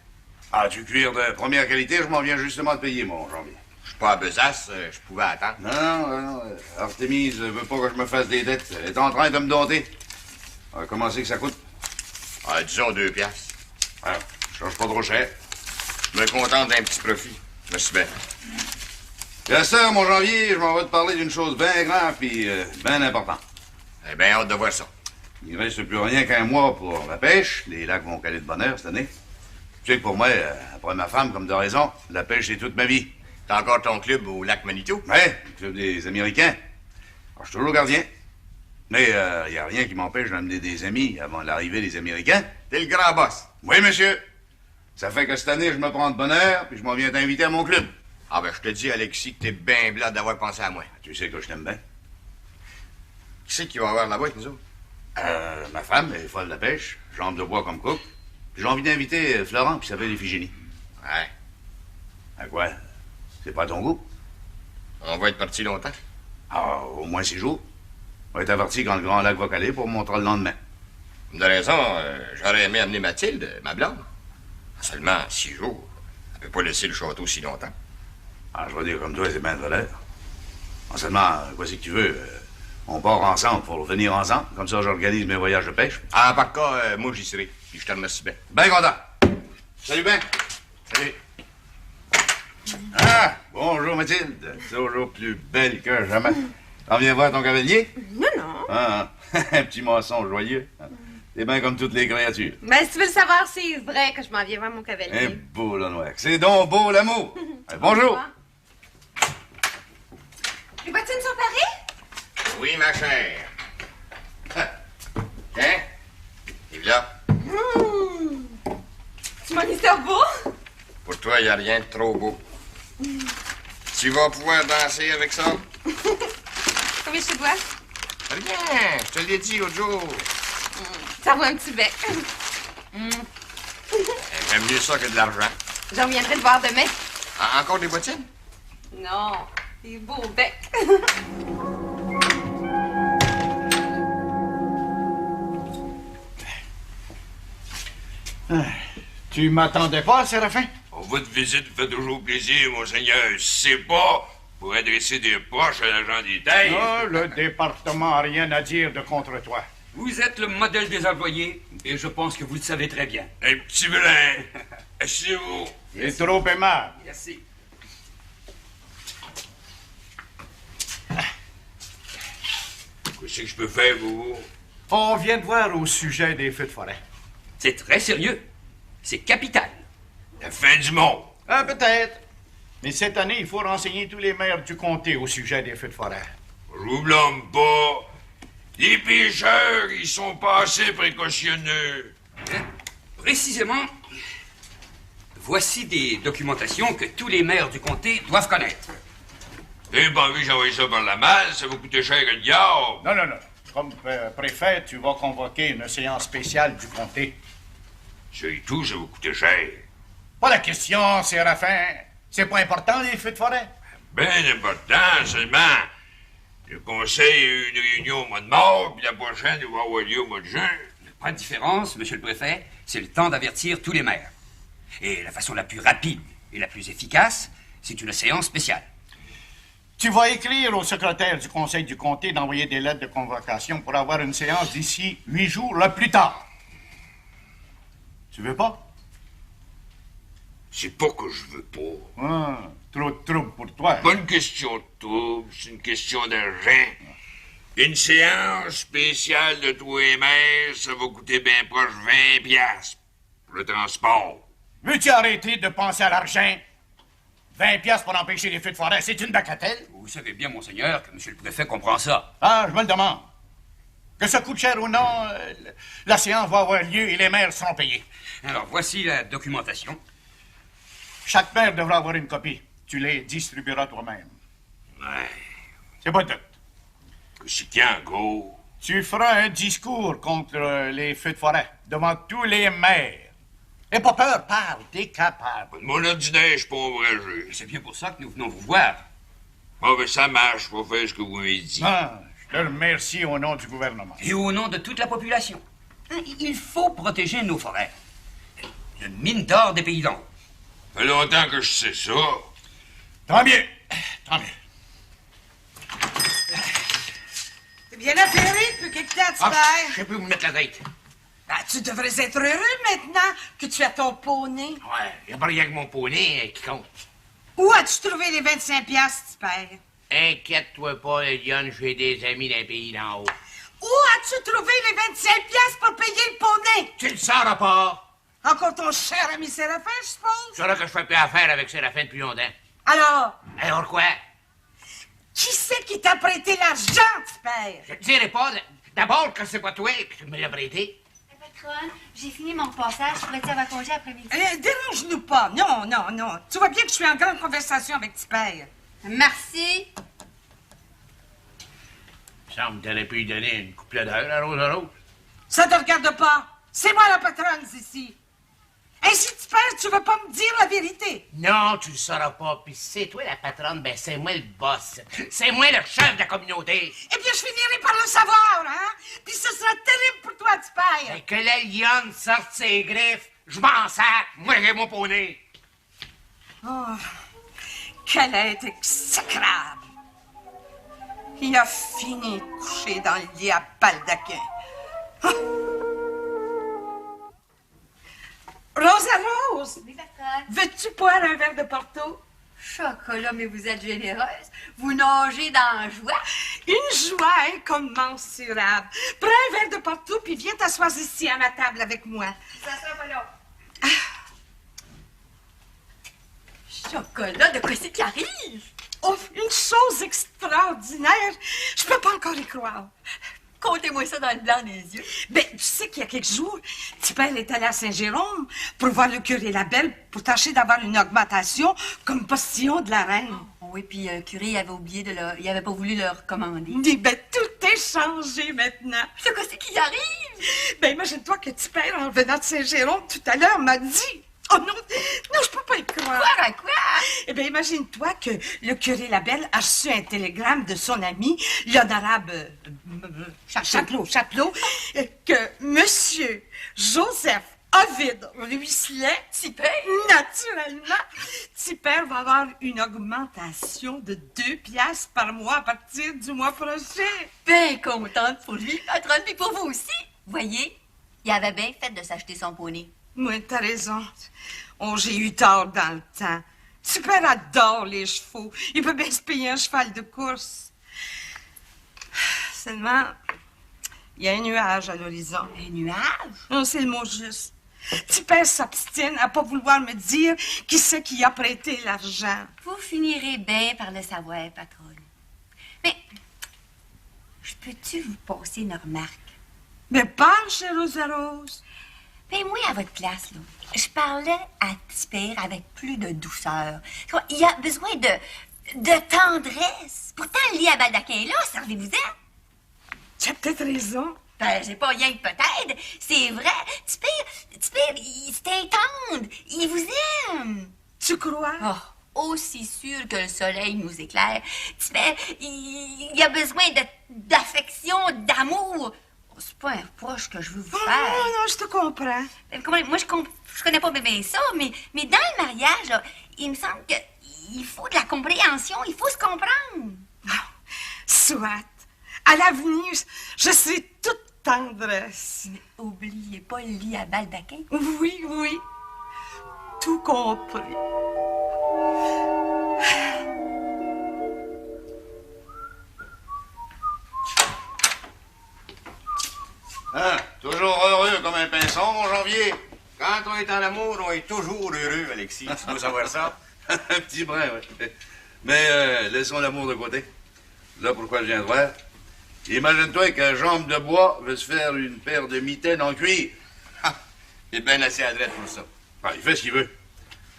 F: Ah, du cuir de première qualité, je m'en viens justement de payer, mon janvier.
L: Je suis pas à besace, je pouvais attendre.
F: Non. Artémise veut pas que je me fasse des dettes. Elle est en train de me dompter. Comment c'est que ça coûte?
L: Disons 2 piastres.
F: Je charge pas trop cher.
L: Je me contente d'un petit profit. Merci bien.
F: Bien sûr, mon janvier, je m'en vais te parler d'une chose bien grave puis bien importante.
L: J'ai bien hâte de voir ça.
F: Il ne reste plus rien qu'un mois pour la pêche. Les lacs vont caler de bonheur cette année. Tu sais que pour moi, après ma femme, comme de raison, la pêche, c'est toute ma vie.
L: T'as encore ton club au lac Manitou?
F: Oui, le club des Américains. Alors, je suis toujours gardien. Mais il n'y a rien qui m'empêche d'amener des amis avant l'arrivée des Américains.
L: T'es le grand boss.
F: Oui, monsieur. Ça fait que cette année, je me prends de bonheur, puis je m'en viens t'inviter à mon club.
L: Ah ben, je te dis, Alexis, que t'es bien blanc d'avoir pensé à moi.
F: Tu sais que je t'aime bien.
L: Qui c'est qui va avoir la boîte, nous autres?
F: Ma femme est folle de la pêche, jambe de bois comme cook. Puis j'ai envie d'inviter Florent, puis s'appelle Iphigénie.
L: Ouais.
F: À quoi? C'est pas ton goût?
L: On va être parti longtemps.
F: Ah, au moins 6 jours. On va être averti quand le grand lac va caler pour montrer le lendemain.
L: De raison, j'aurais aimé amener Mathilde, ma blonde. Seulement 6 jours. Elle peut pas laisser le château si longtemps.
F: Ah, je vais dire comme toi, c'est bien de valeur. En seulement, quoi c'est que tu veux? On part ensemble pour venir ensemble. Comme ça, j'organise mes voyages de pêche.
L: Ah, par cas, moi, j'y serai. Puis je te remercie bien.
F: Bien content. Salut, Ben.
L: Salut.
F: Ah, bonjour, Mathilde. Toujours plus belle que jamais. T'en viens voir ton cavalier?
H: Non.
F: Ah, un petit maçon joyeux. C'est bien comme toutes les créatures.
H: Ben, si tu veux le savoir, c'est vrai que je m'en viens voir mon cavalier.
F: Un beau, là, noir. C'est donc beau, l'amour. Bonjour.
H: Les bottines sont parées?
L: Oui, ma chère. Tiens. Et là.
H: Tu m'en es beau?
L: Pour toi, il n'y a rien de trop beau. Tu vas pouvoir danser avec ça?
H: Combien je te dois?
L: Rien, je te l'ai dit l'autre jour.
H: Ça vaut un petit bec.
L: J'aime mieux ça que de l'argent.
H: J'en reviendrai te voir demain.
L: Encore des bottines?
H: Non, des beaux becs.
D: Tu m'attendais pas, Séraphin?
A: Votre visite me fait toujours plaisir, monseigneur. Si c'est pas pour adresser des poches à l'agent des tailles.
D: Ah, le département n'a rien à dire de contre toi.
E: Vous êtes le modèle des employés, et je pense que vous le savez très bien.
A: Un petit brin. Asseyez-vous.
D: C'est trop aimable.
E: Merci.
A: Qu'est-ce que je peux faire, vous?
D: On vient de voir au sujet des feux de forêt.
E: C'est très sérieux. C'est capital.
A: La fin du monde.
D: Ah, peut-être. Mais cette année, il faut renseigner tous les maires du comté au sujet des feux de forêt.
A: Je vous blâme pas. Les pêcheurs, ils sont pas assez précautionneux.
E: Précisément, voici des documentations que tous les maires du comté doivent connaître.
A: Eh ben oui, j'ai envoyé ça par la malle, ça va coûter cher que le diable.
D: Non. Comme préfet, tu vas convoquer une séance spéciale du comté.
A: C'est tout, ça va coûter cher.
D: Pas la question, Séraphin. C'est pas important, les feux de forêt?
A: Bien important, seulement. Le conseil a eu une réunion au mois de mars, puis la prochaine, il va avoir lieu au mois de juin.
E: Pas de différence, monsieur le préfet. C'est le temps d'avertir tous les maires. Et la façon la plus rapide et la plus efficace, c'est une séance spéciale.
D: Tu vas écrire au secrétaire du conseil du comté d'envoyer des lettres de convocation pour avoir une séance d'ici 8 jours, le plus tard. Tu veux pas?
A: C'est pas que je veux pas.
D: Ah, trop de trouble pour toi.
A: Pas une question de trouble, c'est une question d'argent. Une séance spéciale de tous les maires, ça va coûter bien proche 20 piastres pour le transport.
D: Veux-tu arrêter de penser à l'argent? 20 piastres pour empêcher les feux de forêt, c'est une bagatelle?
E: Vous savez bien, monseigneur, que monsieur le préfet comprend ça.
D: Ah, je me le demande. Que ça coûte cher ou non, la séance va avoir lieu et les maires seront payés.
E: Alors, voici la documentation.
D: Chaque maire devra avoir une copie. Tu les distribueras toi-même.
A: Ouais.
D: C'est pas tout.
A: C'est quand, gros?
D: Tu feras un discours contre les feux de forêt devant tous les maires. N'aie pas peur, parle, t'es capable.
A: Mon ordinaire, je suis pas ombragé.
E: C'est bien pour ça que nous venons vous voir.
A: Bon, ben ça marche, je vais faire ce que vous m'avez dit.
D: Ah, je te remercie au nom du gouvernement.
E: Et au nom de toute la population. Il faut protéger nos forêts. Une mine d'or des pays d'en haut.
A: Ça fait longtemps que je sais ça.
D: Tant mieux. Tant mieux.
J: T'es bien affairé depuis quelque temps, tu
B: Ah,
J: perds.
B: je sais plus où me mettre la tête.
J: Ben, tu devrais être heureux maintenant que tu as ton poney.
B: Ouais, y a pas rien que mon poney qui compte.
J: Où as-tu trouvé les 25 piastres, tu perds?
B: Inquiète-toi pas, Eliane, j'ai des amis d'un pays d'en haut.
J: Où as-tu trouvé les 25 piastres pour payer le poney?
B: Tu le sauras pas.
J: Encore ton cher ami Séraphin, je suppose?
B: Tu sauras que je fais plus affaire avec Séraphin depuis longtemps.
J: Alors?
B: Alors quoi?
J: Qui c'est qui t'a prêté l'argent, tu perds?
B: Je te dirai pas. D'abord que c'est pas toi qui me l'as prêté.
K: Patronne, j'ai fini mon passage. Je pourrais-tu avoir congé après-midi?
J: Dérange-nous pas. Non, non, non. Tu vois bien que je suis en grande conversation avec tu perds.
K: Merci.
B: Il semble que t'aurais pu lui donner une couple d'heures à Rose.
J: Ça te regarde pas. C'est moi la patronne ici. Ainsi, tu perds, tu veux pas me dire la vérité.
B: Non, tu le sauras pas. Puis c'est toi la patronne, ben c'est moi le boss. C'est moi le chef de la communauté.
J: Eh bien, je finirai par le savoir, hein? Puis ce sera terrible pour toi, tu perds.
B: Ben, que la lionne sorte ses griffes, je m'en sac. Moi, j'ai mon poney.
J: Oh, quel être exécrable. Il a fini couché dans le lit à baldaquin. Oh. Rosa Rose!
K: Oui, patronne.
J: Veux-tu boire un verre de Porto?
K: Chocolat, mais vous êtes généreuse. Vous nagez dans la joie.
J: Une joie incommensurable. Prends un verre de Porto, puis viens t'asseoir ici à ma table avec moi.
K: Ça sera pas long. Chocolat, de quoi c'est qui arrive?
J: Oh, une chose extraordinaire. Je peux pas encore y croire.
K: Contez-moi ça dans le blanc des yeux.
J: Ben, tu sais qu'il y a quelques jours, Tipel est allé à Saint-Jérôme pour voir le curé Labelle pour tâcher d'avoir une augmentation comme postillon de la reine.
K: Oh, oui, puis le curé avait oublié de il avait pas voulu le recommander.
J: Ben, tout est changé maintenant.
K: C'est quoi c'est qui arrive?
J: Ben, imagine-toi que Tipel, en revenant de Saint-Jérôme tout à l'heure, m'a dit... Oh non, non, je peux pas y croire.
K: Quoi, à quoi?
J: Eh bien, imagine-toi que le curé Labelle a reçu un télégramme de son ami, l'honorable Chapelot, que Monsieur Joseph Ovid Ruisselet, naturellement, Tipper va avoir une augmentation de 2 piastres par mois à partir du mois prochain.
K: Bien contente pour lui, patronne, puis pour vous aussi. Voyez, il avait bien fait de s'acheter son poney.
J: Oui, t'as raison. Oh, j'ai eu tort dans le temps. Tipper adore les chevaux. Il peut bien se payer un cheval de course. Seulement, il y a un nuage à l'horizon.
K: Un nuage?
J: Non, c'est le mot juste. Tipper s'obstine à pas vouloir me dire qui c'est qui a prêté l'argent.
K: Vous finirez bien par le savoir, patronne. Mais, je peux-tu vous passer une remarque?
J: Mais parle, chère Rosa Rose.
K: Ben, moi, à votre place, là, je parlais à Tipper avec plus de douceur. Il a besoin de tendresse. Pourtant, le lit à baldaquin, là, servez-vous-en.
J: Tu as peut-être raison.
K: Ben, j'ai pas rien que peut-être. C'est vrai. Tipper, c'est un tendre. Il vous aime.
J: Tu crois?
K: Oh, aussi sûr que le soleil nous éclaire. Tipper, il a besoin d'affection, d'amour. C'est pas un reproche que je veux vous faire.
J: Non, je te comprends.
K: Moi, je connais pas bien ça, mais dans le mariage, là, il me semble qu'il faut de la compréhension, il faut se comprendre.
J: Soit. À l'avenir, je serai toute tendresse.
K: Mais oubliez pas le lit à baldaquin.
J: Oui, oui. Tout compris.
F: Hein? Toujours heureux comme un pinson, mon janvier? Quand on est en amour, on est toujours heureux, Alexis. Tu dois savoir ça? Un petit brin, oui. Mais laissons l'amour de côté. Là, pourquoi je viens de voir? Imagine-toi qu'un jambe de bois veut se faire une paire de mitaines en cuir. Il est bien assez adresse pour ça. Ah, il fait ce qu'il veut.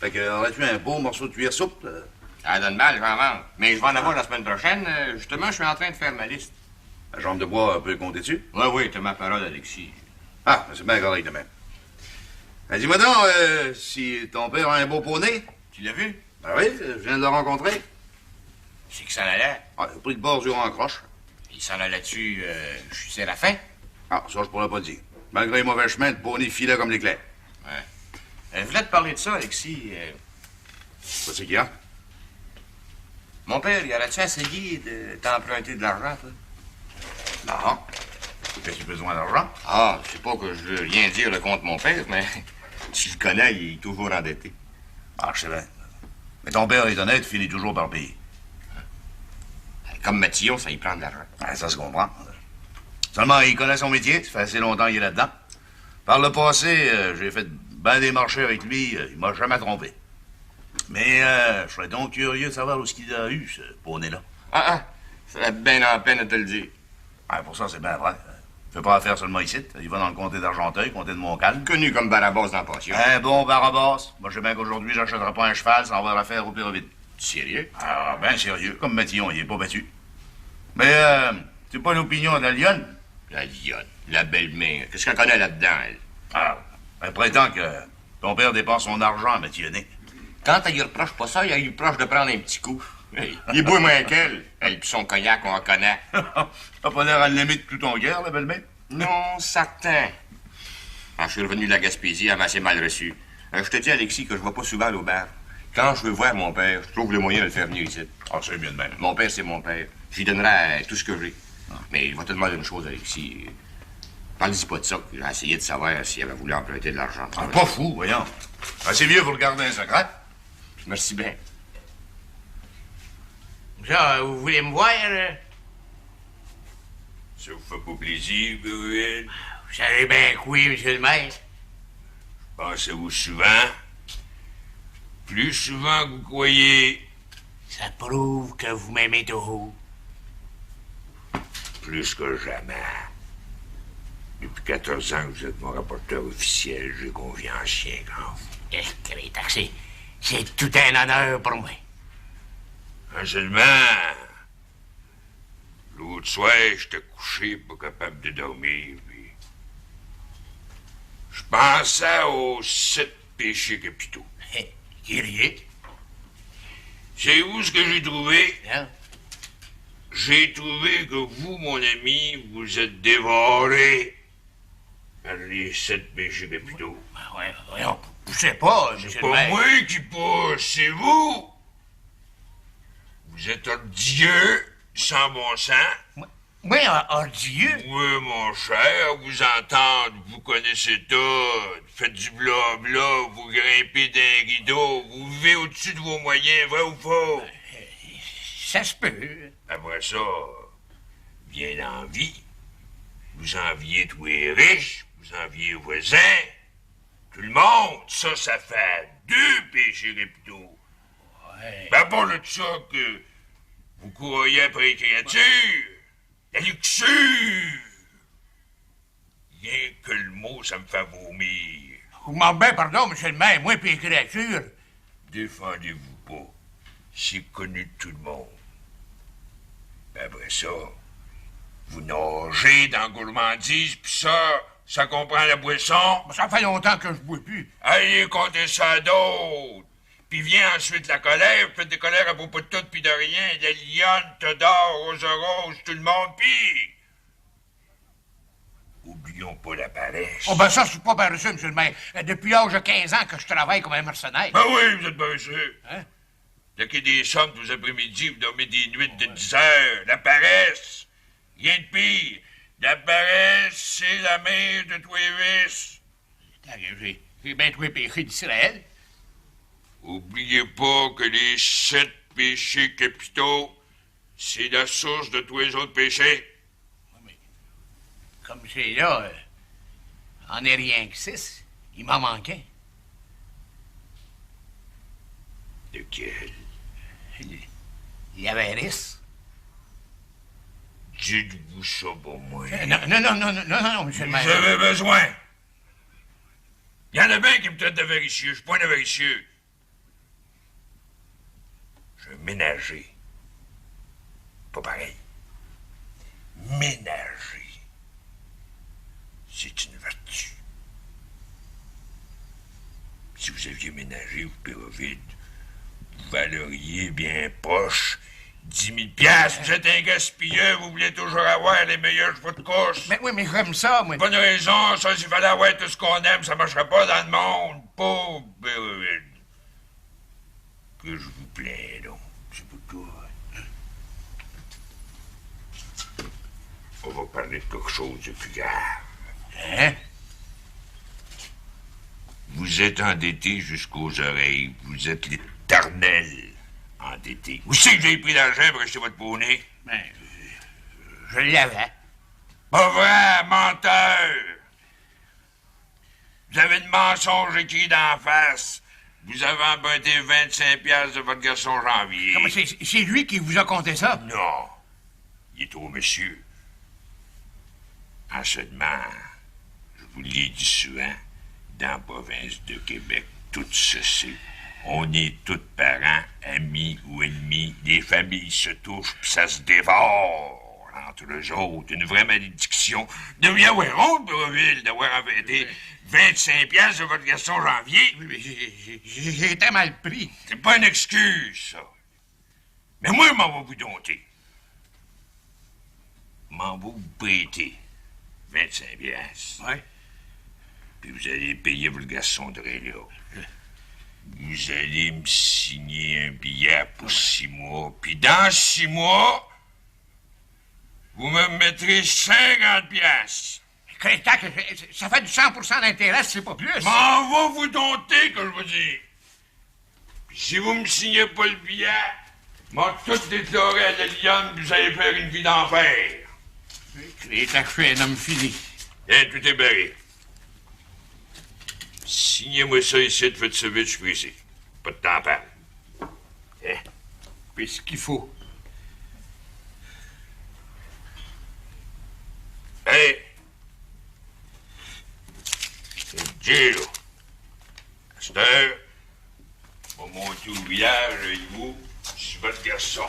F: Fait que, aurais-tu un beau morceau de cuir souple?
L: Ça donne mal, je vais en vendre. Mais je vais en avoir la semaine prochaine. Justement, je suis en train de faire ma liste.
F: La jambe de bois peut compter dessus?
L: Oui, t'as ma parole, Alexis.
F: Ah, c'est bien correct de même. Dis-moi donc, si ton père a un beau poney.
L: Tu l'as vu?
F: Ben oui, je viens de le rencontrer.
L: C'est que ça en allait.
F: Ah, il a pris de bordure en croche.
L: Il s'en allait-tu chez Séraphin?
F: Ah, ça, je pourrais pas le dire. Malgré les mauvais chemins, le poney filait comme l'éclair.
L: Ouais. Je voulais te parler de ça, Alexis.
F: Qu'est-ce qu'il y a?
L: Mon père, il aurait-tu essayé de t'emprunter de l'argent, toi?
F: Non. Qu'as-tu besoin d'argent?
L: Ah, je sais pas que je veux rien dire contre mon père, mais tu le connais, il est toujours endetté.
F: Ah, je sais bien. Mais ton père est honnête, finit toujours par payer.
L: Comme Matillon, ça y prend de l'argent.
F: Ah, ça se comprend. Seulement, il connaît son métier, ça fait assez longtemps qu'il est là-dedans. Par le passé, j'ai fait bien des marchés avec lui, il m'a jamais trompé. Mais je serais donc curieux de savoir où ce qu'il a eu, ce poney-là.
L: Ça serait bien en peine de te le dire.
F: Ah, pour ça, c'est bien vrai. Il fait pas affaire seulement ici. Il va dans le comté d'Argenteuil, comté de Montcalm.
L: Connu comme Barabas dans la Passion.
F: Un bon Barabas. Moi, je sais bien qu'aujourd'hui, j'achèterai pas un cheval sans avoir affaire au Pérovide.
L: Sérieux?
F: Ah, ben sérieux. Comme Matillon, il est pas battu. Mais, c'est pas l'opinion de la lionne?
L: La lionne, la belle-mère. Qu'est-ce qu'elle connaît là-dedans, elle?
F: Ah, elle prétend que ton père dépense son argent à Matillonner.
L: Quand elle y reproche pas ça, il lui reproche de prendre un petit coup. Hey, il est beau moins qu'elle. Elle pis son cognac, on en connaît.
F: T'as pas l'air à l'aimer de tout ton cœur, la belle-mère?
L: Non, certain. Quand je suis revenu de la Gaspésie, elle m'a assez mal reçu. Je te dis, Alexis, que je vais pas souvent à l'auberge. Quand je veux voir mon père, je trouve le moyen de le faire venir ici.
F: Ah, c'est bien de même.
L: Mon père, c'est mon père. J'y donnerai tout ce que j'ai. Mais il va te demander une chose, Alexis. Parle-y pas de ça, que j'ai essayé de savoir s'il avait voulu emprunter de l'argent.
F: Ah, pas fou, voyons. Assez vieux pour le garder un secret.
L: Merci bien.
B: Ça, vous voulez me voir?
A: Ça vous fait pas plaisir, Bruel?
B: Vous savez bien que oui, monsieur le maire.
A: Pensez-vous souvent? Plus souvent que vous croyez.
B: Ça prouve que vous m'aimez toujours.
A: Plus que jamais. Depuis 14 ans que vous êtes mon rapporteur officiel, j'ai confiance chien grand vous.
B: C'est tout un honneur pour moi.
A: Seulement, l'autre soir, j'étais couché, pas capable de dormir, puis je pensais aux 7 péchés capitaux.
B: Curieux.
A: C'est où ce que j'ai trouvé?
B: Hein?
A: J'ai trouvé que vous, mon ami, vous êtes dévoré par les 7 péchés capitaux.
B: Ouais, voyons, poussez pas, monsieur
A: C'est
B: le
A: pas
B: maire.
A: moi qui pousse, c'est vous! Vous êtes odieux, sans bon sens.
B: Oui, odieux?
A: Oui, mon cher, vous entendre, vous connaissez tout. Faites du blabla, vous grimpez d'un rideau, vous vivez au-dessus de vos moyens, vrai ou faux?
B: Ça se peut.
A: Après ça, vient l'envie. Vous enviez tous les riches, vous enviez les voisins. Tout le monde, ça fait 2 péchés capitaux.
B: Ouais.
A: Ben, pour le ça que vous courriez après les créatures, la luxure. Rien que le mot, ça me fait vomir.
B: Vous m'en bien pardon, monsieur le maire, moi puis les créatures.
A: Défendez-vous pas. C'est connu de tout le monde. Ben après ça, vous nagez dans la gourmandise, pis ça comprend la boisson.
B: Ça fait longtemps que je bois plus.
A: Allez compter ça à d'autres. Puis vient ensuite la colère, vous faites des colères à propos de tout puis de rien. La lionne, Todor, Rose, tout le monde, puis... Oublions pas la paresse.
B: Oh, ben ça, c'est pas paresseux, monsieur le maire. Depuis l'âge de 15 ans que je travaille comme un mercenaire.
A: Ben oui, vous êtes paresseux.
B: Hein?
A: Taquez des sommes tous les après-midi, vous dormez des nuits de 10 heures. La paresse. Rien de pire. La paresse, c'est la mère de tous les vices.
B: J'ai bien trouvé péché d'Israël.
A: Oubliez pas que les 7 péchés capitaux, c'est la source de tous les autres péchés.
B: Comme c'est là, en est rien que 6. Il m'en manquait.
A: Lequel?
B: L'avarice.
A: Dites-vous ça pour moi.
B: Non, monsieur le maire.
A: Vous avez besoin. Il y en a bien qui me traitent d'avaricieux. Je suis pas un avaricieux. Je suis un ménager. Pas pareil. Ménager. C'est une vertu. Si vous aviez ménagé, vous, Pérovide, vous valoriez bien poche 10 000 $. Vous êtes un gaspilleur, vous voulez toujours avoir les meilleurs chevaux de course.
B: Mais oui, mais j'aime ça, moi.
A: Bonne raison, ça, s'il fallait avoir tout ce qu'on aime, ça marcherait pas dans le monde. Pauvre Pérovide. Que je vous plains, donc. C'est beaucoup. On va parler de quelque chose de plus grave.
B: Hein?
A: Vous êtes endetté jusqu'aux oreilles. Vous êtes l'éternel endetté. Où c'est que j'ai pris l'argent pour acheter votre poney?
B: Ben, je l'avais.
A: Pas vrai, menteur! Vous avez le mensonge écrit d'en face. Vous avez emprunté 25 $ de votre garçon Janvier.
B: Comment c'est lui qui vous a conté ça?
A: Non. Il est au monsieur. En seulement, je vous l'ai dit souvent, dans la province de Québec, tout se sait. On est tous parents, amis ou ennemis. Les familles se touchent, puis ça se dévore entre eux autres. Une vraie malédiction. Devient avoir honte, Péroville, d'avoir emprunté 25 $ de votre garçon Janvier.
B: Oui, mais j'ai été mal pris.
A: C'est pas une excuse, ça. Mais moi, je m'en vais vous dompter. M'en vais vous prêter 25 $.
B: Ouais.
A: Puis vous allez payer votre garçon de là. Vous allez me signer un billet pour 6 mois. Puis dans 6 mois, vous me mettrez 50 $.
B: Ça fait du 100% d'intérêt, c'est pas plus.
A: M'en va vous dompter, que je vous dis. Puis si vous me signez pas le billet, m'en tout déclaré à la lionne, vous allez faire une vie d'enfer.
B: Et t'as fait un homme fini.
A: Hein, tout est barré. Signez-moi ça ici, faites ça vite, je suis pressé. Pas de temps à perdre. Hein?
B: Puis ce qu'il faut.
A: Hey! Dieu, là. À cette heure, on va monter au village avec vous, sur votre garçon.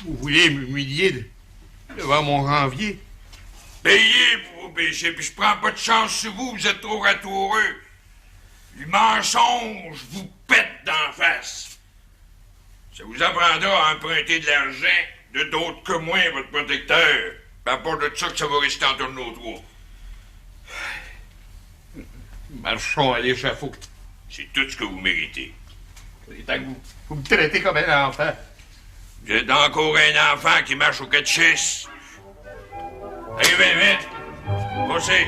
B: Vous voulez m'humilier devant mon Janvier?
A: Payez pour vos péchés, puis je prends pas de chance sur vous, vous êtes trop ratoureux. Le mensonge vous pète d'en face. Ça vous apprendra à emprunter de l'argent de d'autres que moi, votre protecteur. Puis à part de ça, que ça va rester entre nos trois.
B: Marchons à l'échafaud.
A: C'est tout ce que vous méritez.
B: Vous me traitez comme un enfant.
A: Vous êtes encore un enfant qui marche au catéchisme. Allez, vite! Poussez!